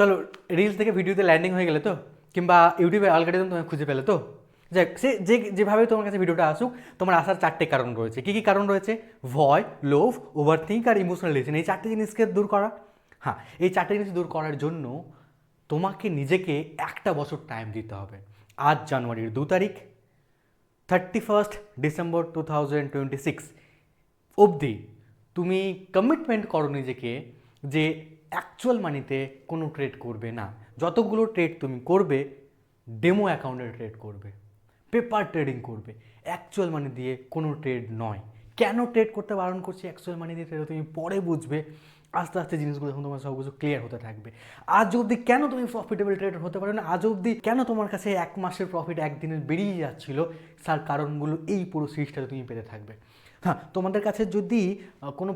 চলো, রিলস থেকে ভিডিওতে ল্যান্ডিং হয়ে গেলে তো, কিংবা ইউটিউবে অ্যালগরিদম তোমায় খুঁজে পেলে তো, যাক সে যেভাবে তোমার কাছে ভিডিওটা আসুক, তোমার আসার চারটে কারণ রয়েছে। কী কী কারণ রয়েছে? ভয়, লোভ, ওভার থিঙ্ক আর ইমোশনাল রিলেশন। এই চারটে জিনিসকে দূর করা। হ্যাঁ, এই চারটে জিনিস দূর করার জন্য তোমাকে নিজেকে একটা বছর টাইম দিতে হবে। আজ জানুয়ারির 2 তারিখ, 31 ডিসেম্বর 2026 অবধি তুমি কমিটমেন্ট করো নিজেকে যে অ্যাকচুয়াল মানিতে কোনো ট্রেড করবে না। যতগুলো ট্রেড তুমি করবে, ডেমো অ্যাকাউন্টে ট্রেড করবে, পেপার ট্রেডিং করবে, অ্যাকচুয়াল মানি দিয়ে কোনো ট্রেড নয়। কেন ট্রেড করতে বারণ করছি অ্যাকচুয়াল মানি দিয়ে ট্রেড তুমি পরে বুঝবে। আস্তে আস্তে জিনিসগুলো যখন তোমার সব কিছু ক্লিয়ার হতে থাকবে। আজ অবধি কেন তুমি প্রফিটেবল ট্রেডার হতে পারো না, আজ অবধি কেন তোমার কাছে 1 মাসের প্রফিট একদিনের বেরিয়ে যাচ্ছিল, তার কারণগুলো এই পুরো সিরিজটাতে তুমি পেতে থাকবে। হ্যাঁ, তোমাদের কাছে যদি কোনো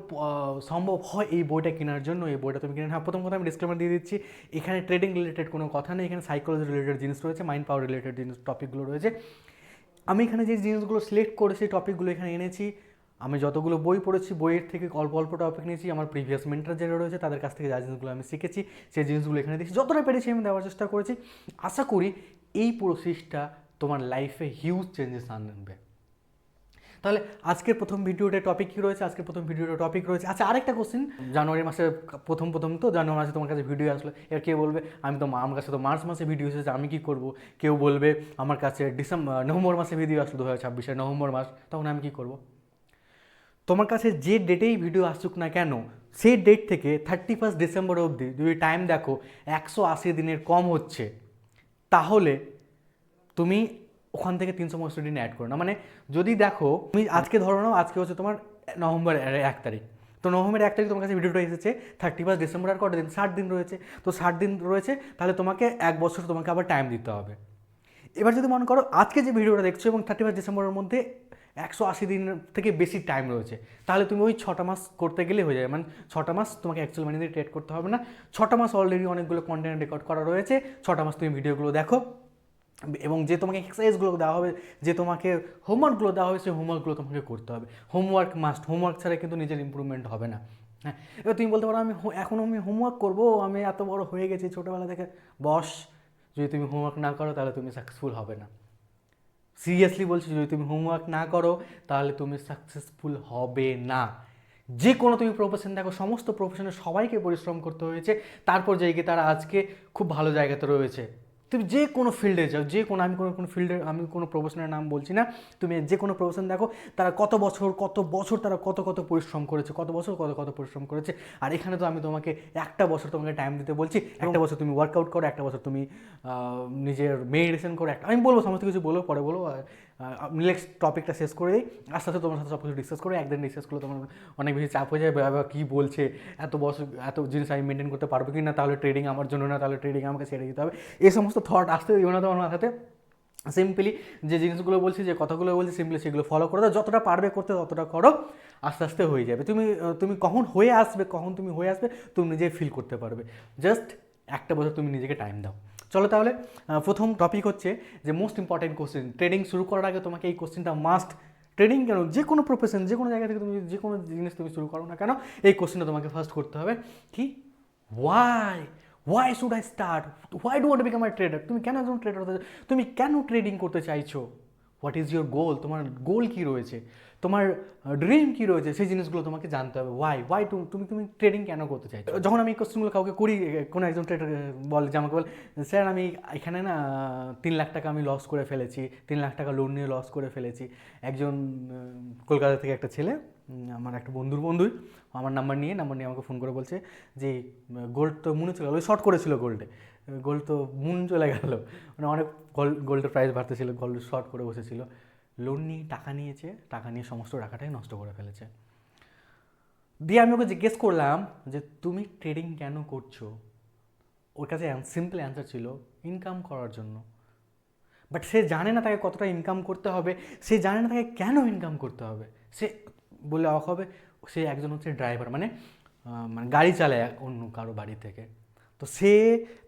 সম্ভব হয় এই বইটা কেনার জন্য, এই বইটা তুমি কিনে। হ্যাঁ, প্রথম কথা আমি ডিসক্লেমার দিয়ে দিচ্ছি, এখানে ট্রেডিং রিলেটেড কোনো কথা নেই, এখানে সাইকোলজি রিলেটেড জিনিস রয়েছে, মাইন্ড পাওয়ার রিলেটেড জিনিস টপিকগুলো রয়েছে। আমি এখানে যে জিনিসগুলো সিলেক্ট করেছি, টপিকগুলো এখানে এনেছি, আমি যতগুলো বই পড়েছি বইয়ের থেকে অল্প অল্প টপিক নিয়েছি, আমার প্রিভিয়াস মেন্টর যারা রয়েছে তাদের কাছ থেকে যা জিনিসগুলো আমি শিখেছি সেই জিনিসগুলো এখানে দিয়েছি, যতটা পেরেছি আমি দেওয়ার চেষ্টা করেছি। আশা করি এই প্রসেসটা তোমার লাইফে হিউজ চেঞ্জেস আনবে। তাহলে আজকের প্রথম ভিডিওতে টপিক কী রয়েছে? আজকের প্রথম ভিডিওতে টপিক রয়েছে, আচ্ছা আরেকটা কোশ্চেন, জানুয়ারি মাসে প্রথম তো জানুয়ারি মাসে তোমার কাছে ভিডিও আসলো, এর কেউ বলবে আমার কাছে তো মার্চ মাসে ভিডিও এসেছে, আমি কী করবো? কেউ বলবে আমার কাছে নভেম্বর মাসে ভিডিও আসলো, 2026 নভেম্বর মাস, তখন আমি কী করবো? তোমার কাছে যে ডেটেই ভিডিও আসুক না কেন, সেই ডেট থেকে 31 ডিসেম্বর অবধি যদি টাইম দেখো 180 দিনের কম হচ্ছে, তাহলে তুমি ওখান থেকে 365 দিন অ্যাড করো না। মানে যদি দেখো তুমি আজকে ধরো নাও, আজকে হচ্ছে তোমার নভেম্বর 1 তারিখ, তো নভেম্বর 1 তারিখ তোমার কাছে ভিডিওটা এসেছে, 31 ডিসেম্বর আর কটা দিন? 60 দিন রয়েছে। তো 60 দিন রয়েছে, তাহলে তোমাকে 1 বছর তোমাকে আবার টাইম দিতে হবে। এবার যদি মনে করো আজকে যে ভিডিওটা দেখছো এবং 31 ডিসেম্বরের মধ্যে 180 দিন থেকে বেশি টাইম রয়েছে, তাহলে তুমি ওই 6টা মাস করতে গেলে হয়ে যাবে। মানে 6টা মাস তোমাকে অ্যাকচুয়াল মানি দিয়ে ট্রেড করতে হবে না। 6টা মাস অলরেডি অনেকগুলো কন্টেন্ট রেকর্ড করা রয়েছে, 6টা মাস তুমি ভিডিওগুলো দেখো, এবং যে তোমাকে এক্সারসাইজগুলো দেওয়া হবে, যে তোমাকে হোমওয়ার্কগুলো দেওয়া হবে, সেই হোমওয়ার্কগুলো তোমাকে করতে হবে। হোমওয়ার্ক মাস্ট, হোমওয়ার্ক ছাড়া কিন্তু নিজের ইম্প্রুভমেন্ট হবে না। হ্যাঁ, এবার তুমি বলতে পারো এখন আমি হোমওয়ার্ক করবো, আমি এত বড় হয়ে গেছি ছোটোবেলা থেকে। বস, যদি তুমি হোমওয়ার্ক না করো তাহলে তুমি সাকসেসফুল হবে না। সিরিয়াসলি বলছি, যদি তুমি হোমওয়ার্ক না করো তাহলে তুমি সাকসেসফুল হবে না। যে কোনো তুমি প্রফেশন দেখো, সমস্ত প্রফেশনে সবাইকে পরিশ্রম করতে হয়েছে, তারপর জায়গায় তারা আজকে খুব ভালো জায়গাতে রয়েছে। তুমি যে কোনো ফিল্ডে যাও, যে কোনো আমি কোনো ফিল্ডে, আমি কোনো প্রফেশনের নাম বলছি না, তুমি যে কোনো প্রফেশন দেখো, তারা কত বছর তারা কত পরিশ্রম করেছে, কত বছর কত পরিশ্রম করেছে। আর এখানে তো আমি তোমাকে একটা বছর তোমাকে টাইম দিতে বলছি, একটা বছর তুমি ওয়ার্কআউট করো, একটা বছর তুমি নিজের মেডিটেশন করো, আমি বলবো সমস্ত কিছু বলবো, পরে বলবো। নেক্সট টপিকটা শেষ করে দিই, আস্তে আস্তে তোমার সাথে সব কিছু ডিসকাস করে, একদিন ডিসকাস করলে তোমার অনেক বেশি চাপ হয়ে যায়, বাবা কী বলছে, এত বছর এত জিনিস আমি মেনটেন করতে পারবো কি না, তাহলে ট্রেডিং আমার জন্য না, তাহলে ট্রেডিং আমাকে ছেড়ে দিতে হবে, এই সমস্ত থট আসতে দিও না তোমার মাথাতে। সিম্পলি যে জিনিসগুলো বলছি, যে কথাগুলো বলছি, সিম্পলি সেগুলো ফলো করে দাও, যতটা পারবে করতে ততটা করো, আস্তে আস্তে হয়ে যাবে। তুমি কখন হয়ে আসবে, তুমি নিজে ফিল করতে পারবে। জাস্ট একটা বছর তুমি নিজেকে টাইম দাও। চলো তাহলে, প্রথম টপিক হচ্ছে যে মোস্ট ইম্পর্টেন্ট কোশ্চেন। ট্রেডিং শুরু করার আগে তোমাকে এই কোশ্চেনটা মাস্ট, ট্রেডিং কেন, যে কোনো প্রফেশন, যে কোনো জায়গা থেকে তুমি যে কোনো জিনিস তুমি শুরু করো না কেন, এই কোশ্চেনটা তোমাকে ফার্স্ট করতে হবে। কি? Why why should I start, why do want to become I trader? তুমি কেন একজন ট্রেডার হতে, তুমি কেন ট্রেডিং করতে চাইছো? What is your goal? তোমার গোল কী রয়েছে, তোমার ড্রিম কী রয়েছে, সেই জিনিসগুলো তোমাকে জানতে হবে। ওয়াই তুমি তুমি ট্রেডিং কেন করতে চাইছো? যখন আমি এই কোশ্চেনগুলো কাউকে করি, কোনো একজন ট্রেডার বলে যে আমাকে বলে, স্যার আমি এখানে না 3 লাখ টাকা আমি লস করে ফেলেছি, 3 লাখ টাকা লোন নিয়ে লস করে ফেলেছি। একজন কলকাতা থেকে একটা ছেলে, আমার একটা বন্ধুই আমার নাম্বার নিয়ে আমাকে ফোন করে বলছে যে গোল্ড তো মুনে চলে গেলো, শর্ট করেছিল গোল্ড তো মুন চলে গেল, মানে অনেক গোল্ডের প্রাইস বাড়তেছিল, গোল্ড শর্ট করে বসেছিল, লোন নিয়ে টাকা নিয়েছে, টাকা নিয়ে সমস্ত টাকাটাই নষ্ট করে ফেলেছে। দিয়ে আমি ওকে জিজ্ঞেস করলাম যে তুমি ট্রেডিং কেন করছো? ওর কাছে সিম্পল অ্যান্সার ছিল, ইনকাম করার জন্য। বাট সে জানে না তাকে কতটা ইনকাম করতে হবে, সে জানে না তাকে কেন ইনকাম করতে হবে। সে বলে অবাক হবে, সে একজন হচ্ছে ড্রাইভার, মানে মানে গাড়ি চালায় অন্য কারো বাড়ি থেকে। তো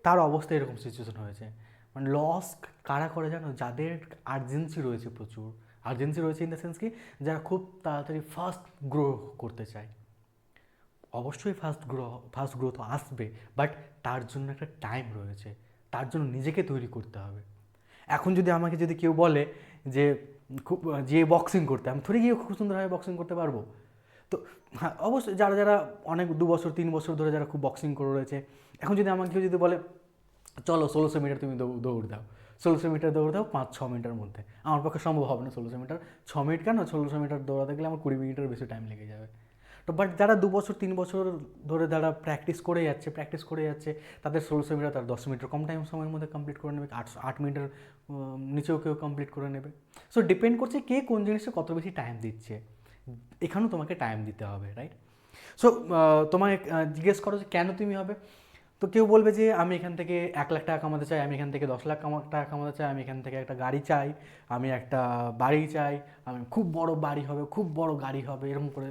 তার অবস্থা এরকম সিচুয়েশন হয়েছে। মানে লস কারা করে জানো? যাদের আর্জেন্সি রয়েছে, প্রচুর আর্জেন্সি রয়েছে, ইন দ্য সেন্স কি, যারা খুব তাড়াতাড়ি ফার্স্ট গ্রো করতে চায়। অবশ্যই ফার্স্ট গ্রোথ আসবে, বাট তার জন্য একটা টাইম রয়েছে, তার জন্য নিজেকে তৈরি করতে হবে। এখন যদি আমাকে যদি কেউ বলে যে খুব যে বক্সিং করতে, আমি থোড়ি গিয়ে খুব সুন্দরভাবে বক্সিং করতে পারবো? তো হ্যাঁ, অবশ্যই যারা যারা অনেক 2 বছর 3 বছর ধরে যারা খুব বক্সিং করে রয়েছে, এখন যদি আমাকে কেউ যদি বলে চলো 1600 মিটার তুমি দৌড় দাও, 1600 মিটার দৌড় দাও 5-6 মিনিটের মধ্যে, আমার পক্ষে সম্ভব হবে না 1600 মিটার। 6 মিনিট কেন, 1600 মিটার দৌড়াতে গেলে আমার 20 মিনিটের বেশি টাইম লেগে যাবে। তো বাট যারা 2 বছর 3 বছর ধরে যারা প্র্যাকটিস করে যাচ্ছে, তাদের 1600 মিটার তার 10 মিনিটের কম টাইম সময়ের মধ্যে কমপ্লিট করে নেবে, 8 মিনিটের নিচেও কেউ কমপ্লিট করে নেবে। সো ডিপেন্ড করছে কে কোন জিনিসে কত বেশি টাইম দিচ্ছে, এখানেও তোমাকে টাইম দিতে হবে, রাইট? সো তোমায় জিজ্ঞেস করো যে কেন তুমি হবে, তো কেউ বলবে যে আমি এখান থেকে 1 লাখ টাকা কামাতে চাই, আমি এখান থেকে 10 লাখ টাকা কামাতে চাই, আমি এখান থেকে একটা গাড়ি চাই, আমি একটা বাড়ি চাই, আমি খুব বড় বাড়ি হবে, খুব বড় গাড়ি হবে, এরকম করে।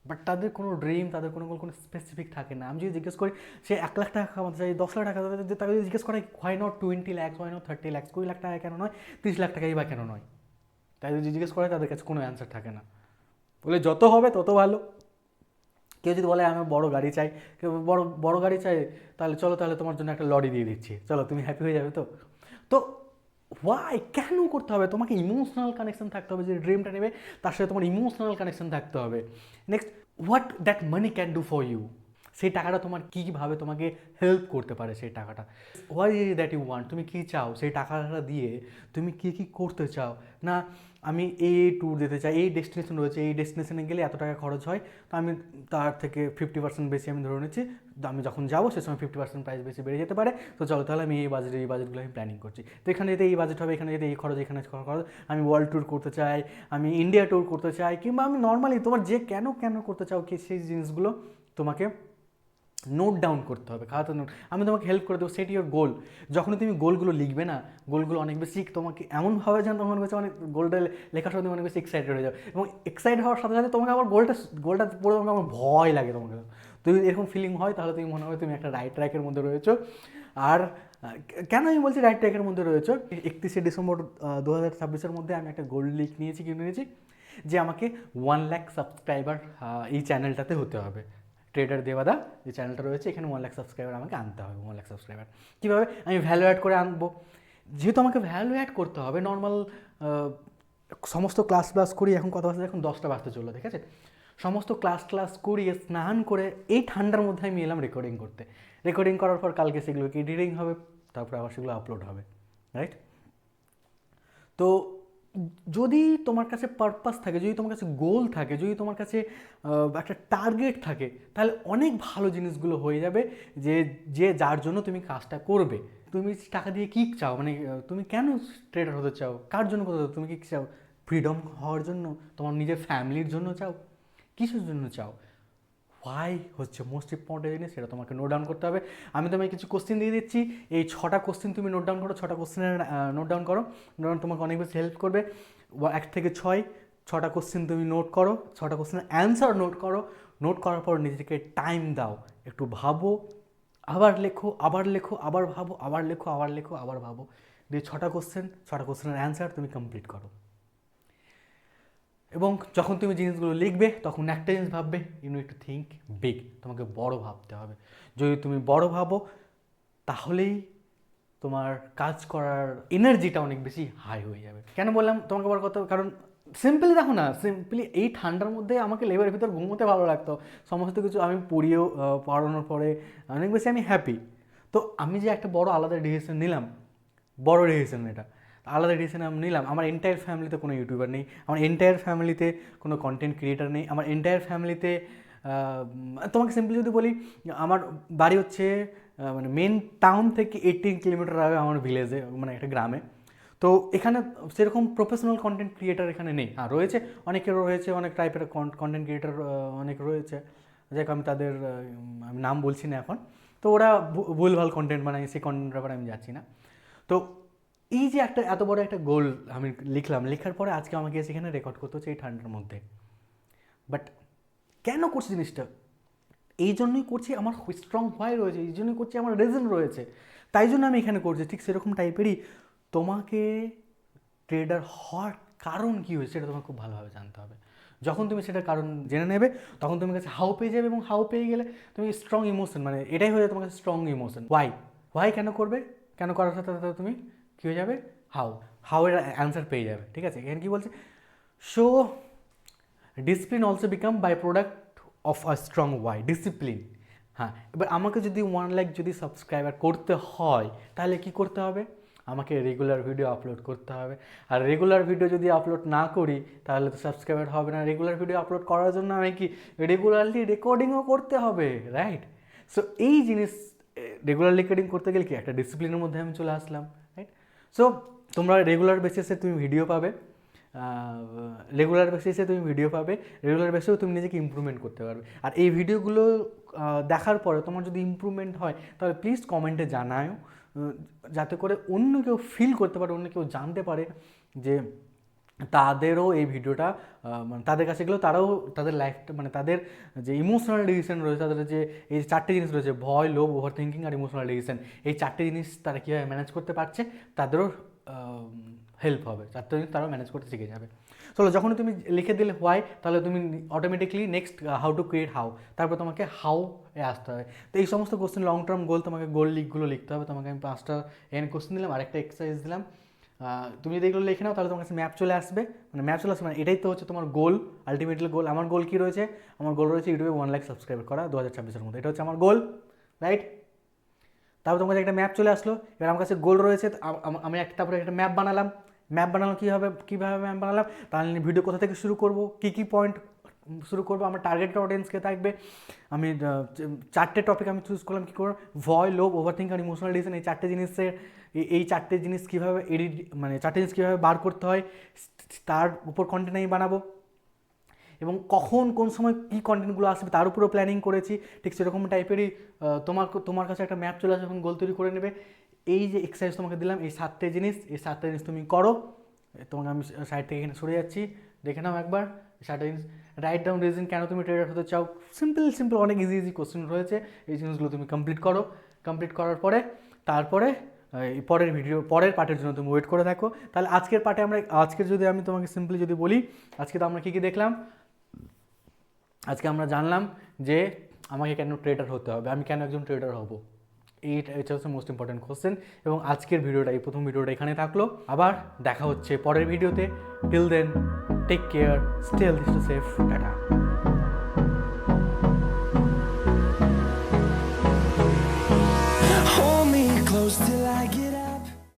বাট তাদের কোনো ড্রিম, তাদের কোনো স্পেসিফিক থাকে না। আমি যদি জিজ্ঞেস করি সে 1 লাখ টাকা কামাতে চাই, 10 লাখ টাকা, তাকে যদি জিজ্ঞেস করে why not 20 lakhs, why not 30 lakhs, 20 lakh টাকা কেন নয়, 30 লাখ টাকাই বা কেন নয়, তাই যদি জিজ্ঞেস করে তাদের কাছে কোনো অ্যান্সার থাকে না। বলে যত হবে তত ভালো। কেউ যদি বলে আমি বড় গাড়ি চাই, কেউ বড় বড় গাড়ি চাই, তাহলে চলো তাহলে তোমার জন্য একটা লরি দিয়ে দিচ্ছি, চলো তুমি হ্যাপি হয়ে যাবে। তো তো ওয়াই কেন করতে হবে? তোমাকে ইমোশনাল কানেকশন থাকতে হবে, যে ড্রিমটা নেবে তার সাথে তোমার ইমোশনাল কানেকশন থাকতে হবে। Next, what that money can do for you, সেই টাকাটা তোমার কীভাবে তোমাকে হেল্প করতে পারে, সেই টাকাটা why is that you want, তুমি কী চাও সেই টাকাটা দিয়ে, তুমি কী কী করতে চাও। না আমি এই ট্যুর দিতে চাই, এই ডেস্টিনেশন রয়েছে, এই ডেস্টিনেশনে গেলে এত টাকা খরচ হয়, তো আমি তার থেকে 50% বেশি আমি ধরে নিচ্ছি, আমি যখন যাবো সে সময় 50% প্রাইস বেশি বেড়ে যেতে পারে, তো চলো তাহলে আমি এই বাজেটগুলো আমি প্ল্যানিং করছি। তো এখানে যেতে এই বাজেট হবে, এখানে যেতে এই খরচ, এখানে খরচ, আমি ওয়ার্ল্ড ট্যুর করতে চাই, আমি ইন্ডিয়া ট্যুর করতে চাই, কিংবা আমি নর্মালি তোমার যে কেন করতে চাও কি, সেই জিনিসগুলো তোমাকে নোট ডাউন করতে হবে, খাতাতে নোট। আমি তোমাকে হেল্প করে দেবো, সেট ইউর গোল। যখনই তুমি গোলগুলো লিখবে না, গোলগুলো অনেক বেশি তোমাকে এমনভাবে যেন তোমার কাছে অনেক গোলটা লেখার সময় তুমি অনেক বেশি এক্সাইটেড হয়ে যাও, এবং এক্সাইটেড হওয়ার সাথে সাথে তোমাকে আবার গোলটা পড়ে তোমাকে আমার ভয় লাগে, তোমাকে তুমি এরকম ফিলিং হয়, তাহলে তুমি মনে হয় তুমি একটা রাইট ট্র্যাকের মধ্যে রয়েছো। আর কেন আমি বলছি রাইট ট্র্যাকের মধ্যে রয়েছো, 31শে ডিসেম্বর 2026-এর মধ্যে আমি একটা গোল নিয়েছি যে আমাকে 1 লাখ সাবস্ক্রাইবার এই চ্যানেলটাতে হতে হবে। ট্রেডার দেবাদা যে চ্যানেলটা রয়েছে, এখানে 1 লাখ সাবস্ক্রাইবার আমাকে আনতে হবে। 1 লাখ সাবস্ক্রাইবার কীভাবে আমি ভ্যালু অ্যাড করে আনবো, যেহেতু আমাকে ভ্যালু অ্যাড করতে হবে। নর্মাল সমস্ত ক্লাস করি, এখন কত বাজতে, এখন 10টা বাজতে চললো, ঠিক আছে? সমস্ত ক্লাস করিয়ে স্নান করে এই ঠান্ডার মধ্যে আমি এলাম রেকর্ডিং করতে। রেকর্ডিং করার পর কালকে সেগুলোকে এডিটিং হবে, তারপর আবার সেগুলো আপলোড হবে, রাইট? তো যদি তোমার কাছে পারপাস থাকে, যদি তোমার কাছে গোল থাকে, যদি তোমার কাছে একটা টার্গেট থাকে, তাহলে অনেক ভালো জিনিসগুলো হয়ে যাবে, যে যে যার জন্য তুমি কাজটা করবে। তুমি টাকা দিয়ে কী চাও, মানে তুমি কেন ট্রেডার হতে চাও, কার জন্য করতে চাও, তুমি কি চাও ফ্রিডম হওয়ার জন্য, তোমার নিজের ফ্যামিলির জন্য চাও, কিসের জন্য চাও? হোয়াই হচ্ছে মোস্ট ইম্পর্টেন্ট জিনিস, সেটা তোমাকে নোট ডাউন করতে হবে। আমি তোমাকে কিছু কোশ্চেন দিয়ে দিচ্ছি, এই 6টা কোশ্চেন তুমি নোট ডাউন করো, 6টা কোশ্চেনের নোট ডাউন করো, তোমাকে অনেক বেশি হেল্প করবে। 1 থেকে 6, 6টা কোশ্চেন তুমি নোট করো, 6টা কোশ্চেনের অ্যান্সার নোট করো। নোট করার পর নিজেকে টাইম দাও, একটু ভাবো, আবার লেখো, আবার লেখো, আবার ভাবো, আবার লেখো, আবার লেখো, আবার ভাবো, দিয়ে 6টা কোশ্চেনের অ্যান্সার তুমি কমপ্লিট করো। এবং যখন তুমি জিনিসগুলো লিখবে, তখন একটা জিনিস ভাববে, you need to think big, তোমাকে বড় ভাবতে হবে। যদি তুমি বড় ভাবো, তাহলেই তোমার কাজ করার এনার্জিটা অনেক বেশি হাই হয়ে যাবে। কেন বললাম তোমাকে বড় কথা, কারণ সিম্পলি দেখো না, সিম্পলি এই ঠান্ডার মধ্যে আমাকে লেবারের ভিতর ঘুমোতে ভালো লাগতো, সমস্ত কিছু আমি পড়ানোর পরে অনেক বেশি আমি হ্যাপি। তো আমি যে একটা বড় আলাদা ডিসিশন নিলাম, বড় ডিসিশন এটা, আলাদা ডিসিশন আমি নিলাম। আমার এন্টায়ার ফ্যামিলিতে কোনো ইউটিউবার নেই, আমার এন্টায়ার ফ্যামিলিতে কোনো কন্টেন্ট ক্রিয়েটার নেই, আমার এন্টায়ার ফ্যামিলিতে তোমাকে সিম্পলি যদি বলি, আমার বাড়ি হচ্ছে মানে মেন টাউন থেকে 18 কিলোমিটার আগে আমার ভিলেজে, মানে একটা গ্রামে। তো এখানে সেরকম প্রফেশনাল কন্টেন্ট ক্রিয়েটার এখানে নেই। হ্যাঁ রয়েছে, অনেকেরও রয়েছে, অনেক টাইপের কন্টেন্ট ক্রিয়েটার অনেক রয়েছে, যাই আমি তাদের আমি নাম বলছি না এখন। তো ওরা ভুলভাল কন্টেন্ট বানায়, সেই কন্টেন্টের ব্যাপারে আমি যাচ্ছি না। তো এই যে একটা এত বড় একটা গোল আমি লিখলাম, লেখার পরে আজকে আমাকে সেখানে রেকর্ড করতে হচ্ছে এই ঠান্ডার মধ্যে। বাট কেন করছি জিনিসটা? এই জন্যই করছি, আমার স্ট্রং হোয়াই রয়েছে, এই জন্যই করছি, আমার রিজন রয়েছে, তাই জন্য আমি এখানে করছি। ঠিক সেরকম টাইপেরই তোমাকে ট্রেডার হওয়ার কারণ কী হয়েছে সেটা তোমাকে খুব ভালোভাবে জানতে হবে। যখন তুমি সেটার কারণ জেনে নেবে তখন তুমি কাছে হাউ পেয়ে যাবে, এবং হাউ পেয়ে গেলে তুমি স্ট্রং ইমোশন, মানে এটাই হয়ে যাবে তোমার কাছে স্ট্রং ইমোশন। ওয়াই কেন করবে, কেন করার সাথে সাথে তুমি কী হয়ে যাবে, হাউ এর অ্যান্সার পেয়ে যাবে। ঠিক আছে, এখানে কী বলছে, so discipline also become by product of a strong why, discipline. হ্যাঁ, এবার আমাকে যদি 1 লাখ যদি সাবস্ক্রাইবার করতে হয় তাহলে কি করতে হবে, আমাকে রেগুলার ভিডিও আপলোড করতে হবে। আর রেগুলার ভিডিও যদি আপলোড না করি তাহলে তো সাবস্ক্রাইবার হবে না। রেগুলার ভিডিও আপলোড করার জন্য আমি কি রেগুলারলি রেকর্ডিংও করতে হবে, রাইট? সো এই জিনিস রেগুলার রেকর্ডিং করতে গেলে কি একটা ডিসিপ্লিনের মধ্যে আমি চলে আসলাম, রাইট? সো তোমরা রেগুলার বেসিসে তুমি ভিডিও পাবে, রেগুলার বেসিসেও তুমি নিজেকে ইমপ্রুভমেন্ট করতে পারবে। আর এই ভিডিওগুলো দেখার পরে তোমার যদি ইমপ্রুভমেন্ট হয় তাহলে প্লিজ কমেন্টে জানাও, যাতে করে অন্য কেউ ফিল করতে পারে, অন্য কেউ জানতে পারে যে তাদেরও এই ভিডিওটা মানে তাদের কাছে গেলেও তারাও তাদের লাইফটা, মানে তাদের যে ইমোশনাল ডিসিশন রয়েছে, তাদের যে এই 4টে জিনিস রয়েছে, ভয়, লোভ, ওভার থিঙ্কিং আর ইমোশনাল ডিসিশন, এই 4টে জিনিস তারা কীভাবে ম্যানেজ করতে পারছে তাদেরও হেল্প হবে, 4টে জিনিস তারাও ম্যানেজ করতে শিখে যাবে। চলো, যখন তুমি লিখে দিলে হোয়াই, তাহলে তুমি automatically next how to create how, তারপর তোমাকে হাউ এ আসতে হবে। তো এই সমস্ত কোশ্চেন লং টার্ম গোল, তোমাকে গোলগুলো লিখতে হবে। তোমাকে আমি 5টা এখানে কোশ্চেন দিলাম, আরেকটা এক্সারসাইজ দিলাম। তুমি যদি এগুলো লিখে নাও তাহলে তোমার কাছে ম্যাপ চলে আসবে, মানে এটাই তো হচ্ছে তোমার গোল, আলটিমেটলি গোল। আমার গোল কী রয়েছে, আমার গোল রয়েছে ইউটিউবে 1 লাখ সাবস্ক্রাইবার করা 2026-এর মধ্যে, এটা হচ্ছে আমার গোল, রাইট? তারপর তোমার কাছে একটা ম্যাপ চলে আসলো। এবার আমার কাছে গোল রয়েছে, আমি তারপরে একটা ম্যাপ বানালাম। কীভাবে ম্যাপ বানালাম, তাহলে ভিডিও কোথা থেকে শুরু করব, কী পয়েন্ট শুরু করবো, আমার টার্গেট অডিয়েন্সকে থাকবে। আমি 4টে টপিক আমি চুজ করলাম, কী করবো, ভয়, লোভ, ওভারথিঙ্ক আর ইমোশনাল ডিসিশন। এই 4টে জিনিসের এই 4টে জিনিস কীভাবে মানে 4টে জিনিস কীভাবে বার করতে হয় তার উপর কন্টেন্ট আমি বানাবো, এবং কোন সময় কী কন্টেন্টগুলো আসবে তার উপরেও প্ল্যানিং করেছি। ঠিক সেরকম টাইপেরই তোমার কাছে একটা ম্যাপ চলে আসবে, এখন গোল তৈরি করে নেবে। এই যে এক্সারসাইজ তোমাকে দিলাম, এই 7টে জিনিস তুমি করো। তোমাকে আমি সাইড থেকে এখানে সরে যাচ্ছি, দেখে নাও একবার 7টে জিনিস। রাইট ডাউন রিজন কেন তুমি ট্রেডার হতে চাও, সিম্পল অনেক ইজি কোশ্চেন রয়েছে। এই জিনিসগুলো তুমি কমপ্লিট করার পরে তারপরে পরের পার্টের জন্য তুমি ওয়েট করে থাকো। তাহলে আজকের যদি আমি তোমাকে সিম্পলি যদি বলি, আজকে তো আমরা কী দেখলাম, আজকে আমরা জানলাম যে আমাকে কেন ট্রেডার হতে হবে, আমি কেন একজন ট্রেডার হব। এটা হচ্ছে মোস্ট ইম্পর্টেন্ট কোশ্চেন। এবং আজকের এই প্রথম ভিডিওটা এখানে থাকলো। আবার দেখা হচ্ছে পরের ভিডিওতে। Till then, take care, stay healthy, stay safe, tata.